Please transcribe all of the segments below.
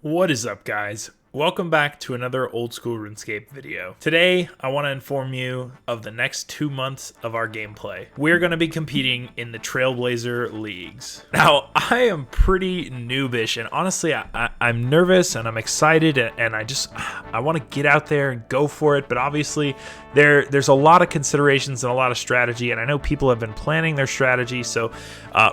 What is up, guys? Welcome back to another old school RuneScape video. Today, I want to inform you of the next 2 months of our gameplay. We're going to be competing in the Trailblazer Leagues. Now, I am pretty noobish, and honestly, I'm nervous and I'm excited, and I want to get out there and go for it, but obviously, there's a lot of considerations and a lot of strategy, and I know people have been planning their strategy, so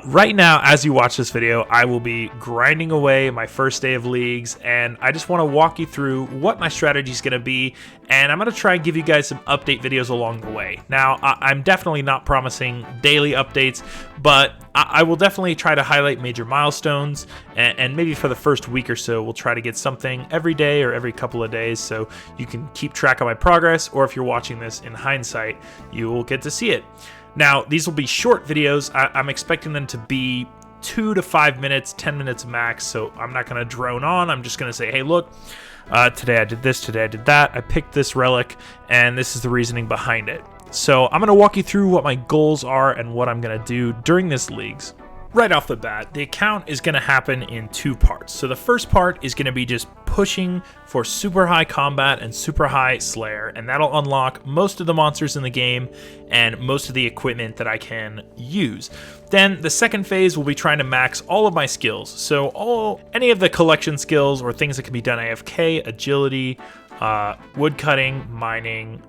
right now, as you watch this video, I will be grinding away my first day of leagues, and I just want to walk you through what my strategy is going to be, and I'm going to try and give you guys some update videos along the way. Now, I'm definitely not promising daily updates, but I will definitely try to highlight major milestones, and maybe for the first week or so, we'll try to get something every day or every couple of days so you can keep track of my progress, or if you're watching this in hindsight, you will get to see it. Now, these will be short videos. I'm expecting them to be 2 to 5 minutes, 10 minutes max, so I'm not going to drone on. I'm just going to say, hey, look, today I did this, today I did that, I picked this relic, and this is the reasoning behind it. So I'm going to walk you through what my goals are and what I'm going to do during this leagues. Right off the bat, the account is going to happen in 2 parts. So the first part is going to be just pushing for super high combat and super high slayer, and that'll unlock most of the monsters in the game and most of the equipment that I can use. Then the second phase will be trying to max all of my skills. So any of the collection skills or things that can be done AFK, agility, wood cutting, mining,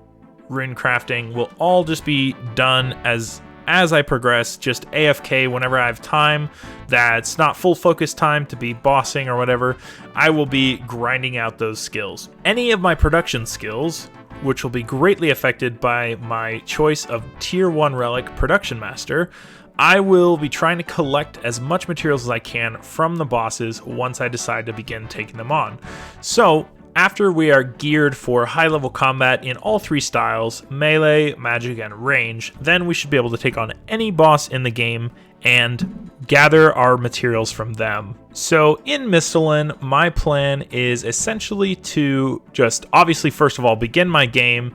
rune crafting will all just be done as I progress, just AFK whenever I have time that's not full focus time to be bossing or whatever. I will be grinding out those skills. Any of my production skills, which will be greatly affected by my choice of tier 1 relic production master, I will be trying to collect as much materials as I can from the bosses once I decide to begin taking them on. So after we are geared for high-level combat in all 3 styles, melee, magic, and range, then we should be able to take on any boss in the game and gather our materials from them. So in Mistleton, my plan is essentially to just, obviously, first of all, begin my game,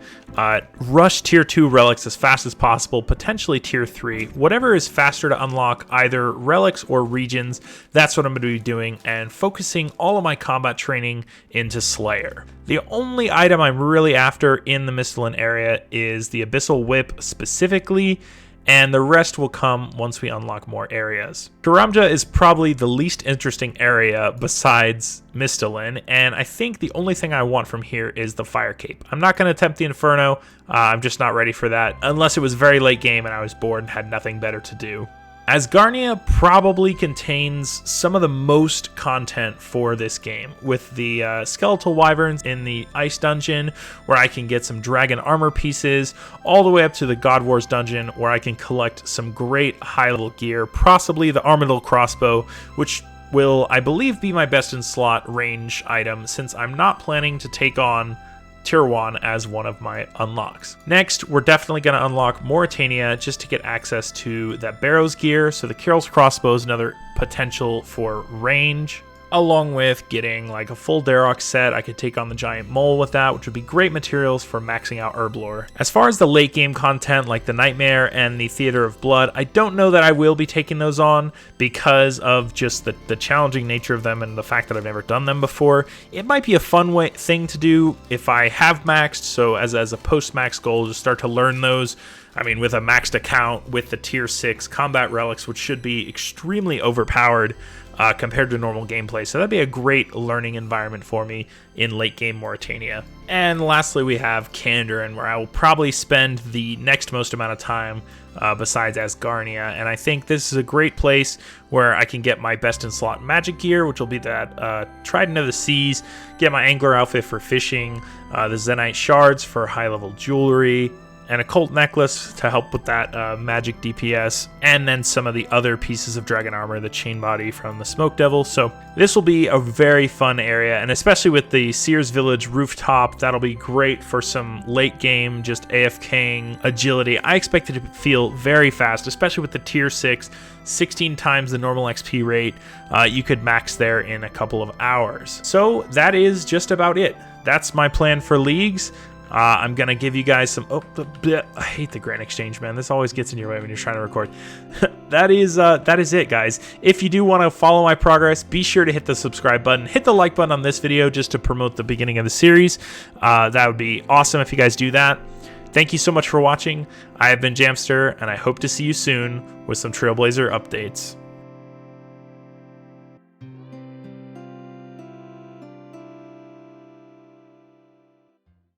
rush tier 2 relics as fast as possible, potentially tier 3. Whatever is faster to unlock, either relics or regions, that's what I'm going to be doing, and focusing all of my combat training into Slayer. The only item I'm really after in the Mistleton area is the Abyssal Whip specifically, and the rest will come once we unlock more areas. Garamja is probably the least interesting area besides Mistleton, and I think the only thing I want from here is the Fire Cape. I'm not going to attempt the Inferno, I'm just not ready for that, unless it was very late game and I was bored and had nothing better to do. Garamja probably contains some of the most content for this game, with the skeletal wyverns in the ice dungeon where I can get some dragon armor pieces, all the way up to the God Wars dungeon where I can collect some great high level gear, possibly the Armadillo crossbow, which will, I believe, be my best in slot range item since I'm not planning to take on tier 1 as one of my unlocks. Next, we're definitely going to unlock Uritania just to get access to that Barrows gear, so the Carol's crossbow is another potential for range, along with getting like a full Darok set. I could take on the giant mole with that, which would be great materials for maxing out Herblore. As far as the late game content like the Nightmare and the Theater of Blood, I don't know that I will be taking those on because of just the challenging nature of them and the fact that I've never done them before. It might be a fun thing to do if I have maxed, so as a post-max goal, just start to learn those. I mean, with a maxed account, with the tier 6 combat relics, which should be extremely overpowered compared to normal gameplay. So that'd be a great learning environment for me in late game Uritania. And lastly, we have Kander, where I will probably spend the next most amount of time besides Garamja. And I think this is a great place where I can get my best in slot magic gear, which will be that Trident of the Seas, get my angler outfit for fishing, the Zenite shards for high level jewelry, and a Colt necklace to help with that magic DPS, and then some of the other pieces of dragon armor, the chain body from the Smoke Devil. So this will be a very fun area, and especially with the Sears Village rooftop, that'll be great for some late game, just AFKing agility. I expect it to feel very fast, especially with the tier 6, 16 times the normal XP rate. You could max there in a couple of hours. So that is just about it. That's my plan for leagues. I'm going to give you guys some... Oh, I hate the Grand Exchange, man. This always gets in your way when you're trying to record. That is it, guys. If you do want to follow my progress, be sure to hit the subscribe button. Hit the like button on this video just to promote the beginning of the series. That would be awesome if you guys do that. Thank you so much for watching. I have been Jamster, and I hope to see you soon with some Trailblazer updates.